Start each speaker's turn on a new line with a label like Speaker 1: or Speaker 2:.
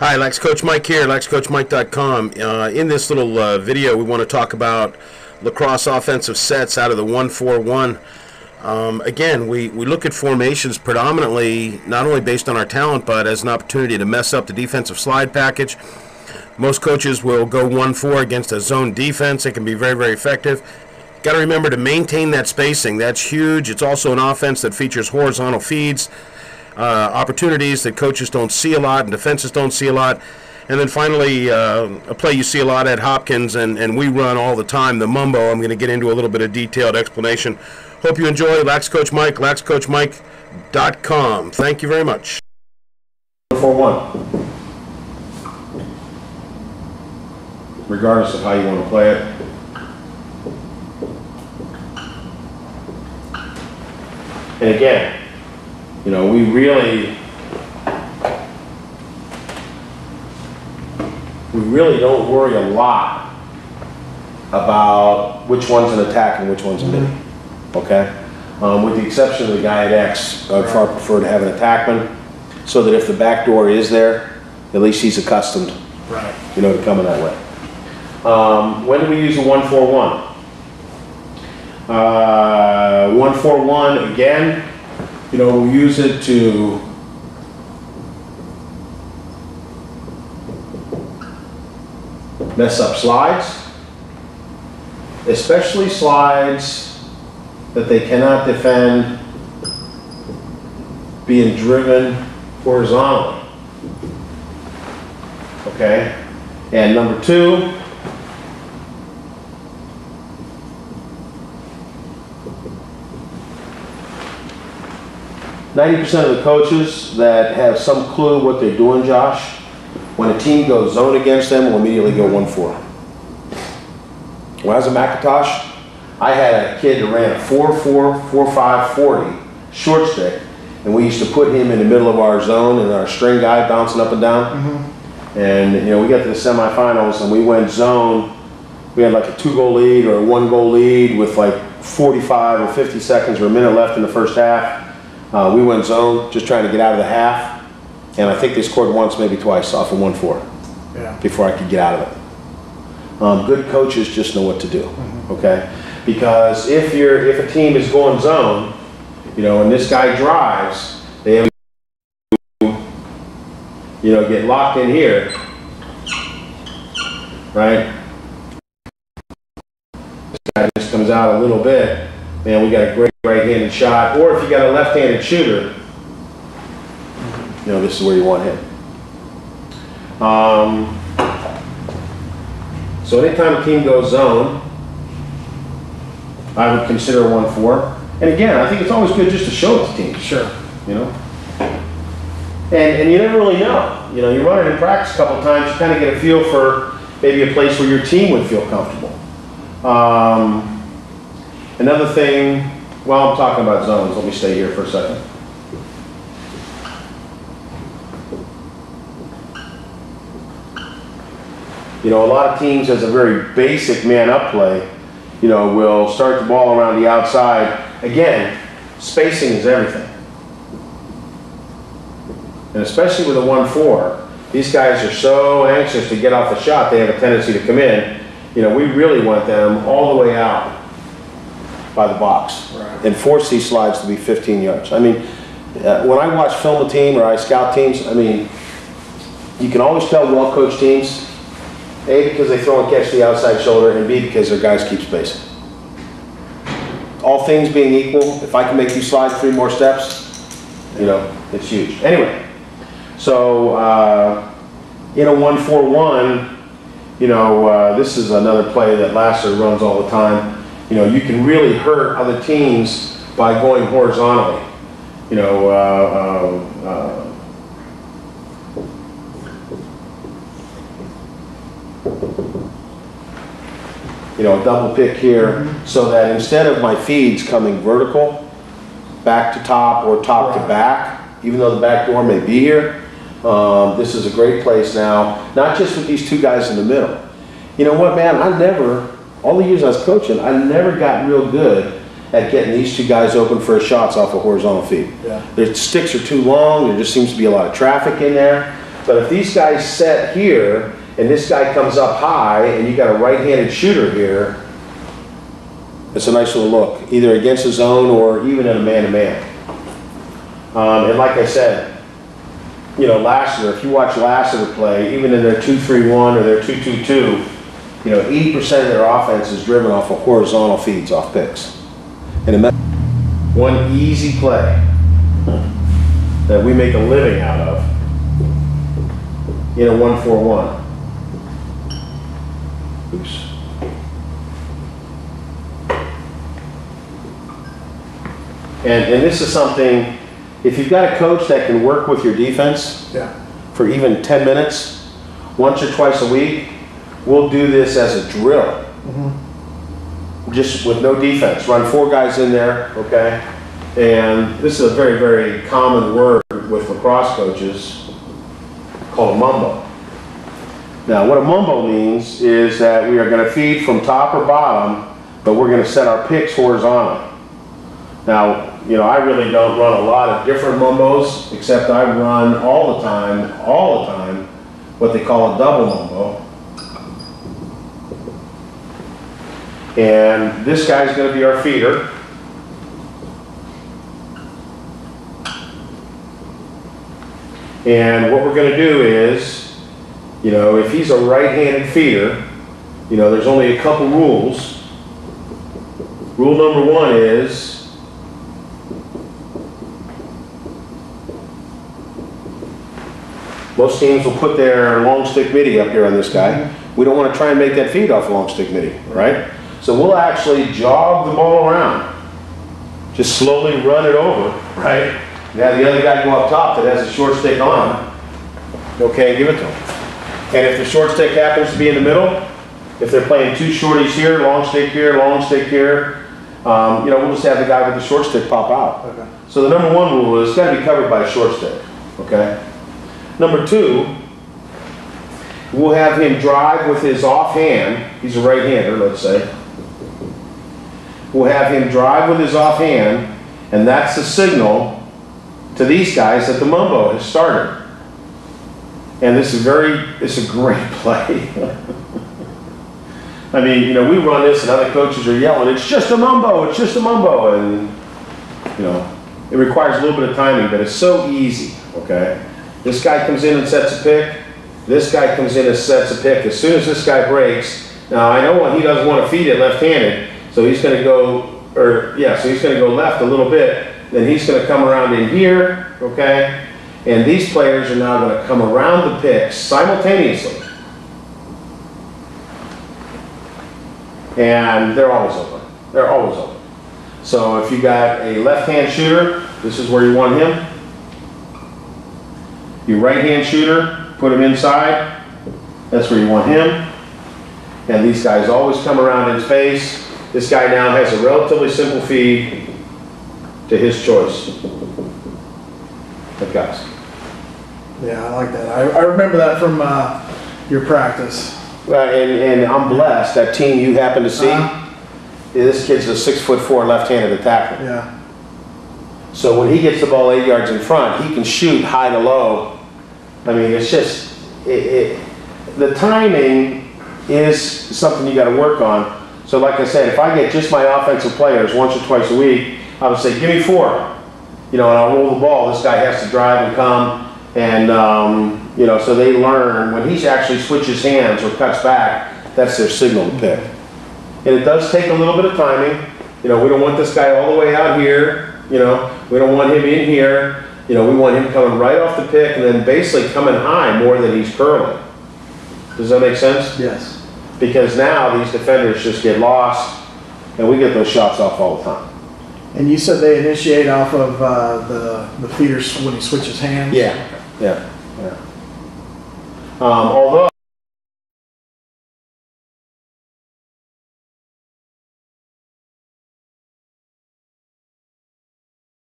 Speaker 1: Hi, Lax Coach Mike here, laxcoachmike.com. In this little video, we want to talk about lacrosse offensive sets out of the 1-4-1. Again, we look at formations predominantly not only based on our talent, but as an opportunity to mess up the defensive slide package. Most coaches will go 1-4 against a zone defense. It can be very, very effective. Got to remember to maintain that spacing. That's huge. It's also an offense that features horizontal feeds, opportunities that coaches don't see a lot and defenses don't see a lot. And then finally, a play you see a lot at Hopkins and we run all the time, the Mumbo. I'm going to get into a little bit of detailed explanation. Hope you enjoy. Lax Coach Mike, laxcoachmike.com. Thank you very much.
Speaker 2: 4-1. Regardless of how you want to play it. And again, you know, we really don't worry a lot about which one's an attack and which one's a midi. Okay? With the exception of the guy at X, I'd far prefer to have an attackman so that if the back door is there, at least he's accustomed, you know, to coming that way. When do we use a 1-4-1? 1-4-1 again, you know, we'll use it to mess up slides, especially slides that they cannot defend being driven horizontally. Okay? And number two, %90 of the coaches that have some clue what they're doing, Josh, when a team goes zone against them, will immediately go 1-4. When I was at McIntosh, I had a kid that ran a 4-4, 4-5, 40 short stick, and we used to put him in the middle of our zone and our string guy bouncing up and down. And you know, we got to the semifinals and we went zone. We had like a 2-goal lead or a 1-goal lead with like 45 or 50 seconds or a minute left in the first half. We went zone, just trying to get out of the half, and I think they scored once, maybe twice off of 1-4 before I could get out of it. Good coaches just know what to do, okay? Because if a team is going zone, you know, and this guy drives, they have to, you know, get locked in here, right? This guy just comes out a little bit. Man, we got a great right-handed shot. Or if you got a left-handed shooter, you know, this is where you want him. So anytime a team goes zone, I would consider 1-4. And again, I think it's always good just to show it to teams. Sure. You know? And you never really know. You know, you run it in practice a couple of times, you kind of get a feel for maybe a place where your team would feel comfortable. Another thing, while I'm talking about zones, let me stay here for a second. You know, a lot of teams, as a very basic man-up play, you know, will start the ball around the outside. Again, spacing is everything. And especially with a 1-4, these guys are so anxious to get off the shot, they have a tendency to come in. You know, we really want them all the way out by the box and force these slides to be 15 yards. I mean, when I watch film a team or I scout teams, I mean, you can always tell well-coached teams, A, because they throw and catch the outside shoulder, and B, because their guys keep spacing. All things being equal, if I can make you slide 3 more steps, you know, it's huge. Anyway, so in a 1-4-1, you know, this is another play that Lasser runs all the time. You know, you can really hurt other teams by going horizontally. You know, a double pick here, so that instead of my feeds coming vertical, back to top or top to back, even though the back door may be here, this is a great place now, not just with these two guys in the middle. You know what, man, all the years I was coaching, I never got real good at getting these two guys open for shots off a horizontal feed. Yeah. Their sticks are too long, there just seems to be a lot of traffic in there. But if these guys set here, and this guy comes up high, and you got a right-handed shooter here, it's a nice little look, either against the zone or even in a man-to-man. And like I said, you know, Lassiter, if you watch Lassiter play, even in their 2-3-1 or their 2-2-2, you know, 80% of their offense is driven off of horizontal feeds, off picks. And one easy play that we make a living out of in a 1-4-1. Oops. And this is something, if you've got a coach that can work with your defense for even 10 minutes, once or twice a week, we'll do this as a drill. Just with no defense. Run 4 guys in there, okay? And this is a very, very common word with lacrosse coaches called a mumbo. Now, what a mumbo means is that we are going to feed from top or bottom, but we're going to set our picks horizontally. Now, you know, I really don't run a lot of different mumbos, except I run all the time, what they call a double mumbo. And this guy's going to be our feeder. And what we're going to do is, you know, if he's a right-handed feeder, you know, there's only a couple rules. Rule number 1 is most teams will put their long stick midi up here on this guy. We don't want to try and make that feed off a long stick midi, right? So we'll actually jog the ball around. Just slowly run it over, right? Now the other guy go up top that has a short stick on him. Okay, give it to him. And if the short stick happens to be in the middle, if they're playing 2 shorties here, long stick here, you know, we'll just have the guy with the short stick pop out. Okay. So the number 1 rule is it's got to be covered by a short stick, okay? Number 2, we'll have him drive with his offhand. He's a right-hander, let's say. We'll have him drive with his offhand, and that's the signal to these guys that the mumbo has started. And this is it's a great play. I mean, you know, we run this and other coaches are yelling, it's just a mumbo, it's just a mumbo. And, you know, it requires a little bit of timing, but it's so easy, okay? This guy comes in and sets a pick. This guy comes in and sets a pick. As soon as this guy breaks, now I know he doesn't want to feed it left-handed, so he's going to go, so he's going to go left a little bit. Then he's going to come around in here, okay? And these players are now going to come around the picks simultaneously. And they're always open. They're always open. So if you got a left-hand shooter, this is where you want him. Your right-hand shooter, put him inside. That's where you want him. And these guys always come around in space. This guy now has a relatively simple feed to his choice of guys.
Speaker 3: Yeah, I like that. I remember that from your practice.
Speaker 2: Well, and I'm blessed. That team you happen to see, this kid's a 6'4" left-handed attacker.
Speaker 3: Yeah.
Speaker 2: So when he gets the ball 8 yards in front, he can shoot high to low. I mean, it's just the timing is something you got to work on. So like I said, if I get just my offensive players once or twice a week, I would say, give me 4. You know, and I'll roll the ball. This guy has to drive and come. And, you know, so they learn when he actually switches hands or cuts back, that's their signal to pick. And it does take a little bit of timing. You know, we don't want this guy all the way out here. You know, we don't want him in here. You know, we want him coming right off the pick and then basically coming high more than he's curling. Does that make sense?
Speaker 3: Yes.
Speaker 2: Because now these defenders just get lost and we get those shots off all the time.
Speaker 3: And you said they initiate off of the feeder when he switches hands?
Speaker 2: Yeah. Although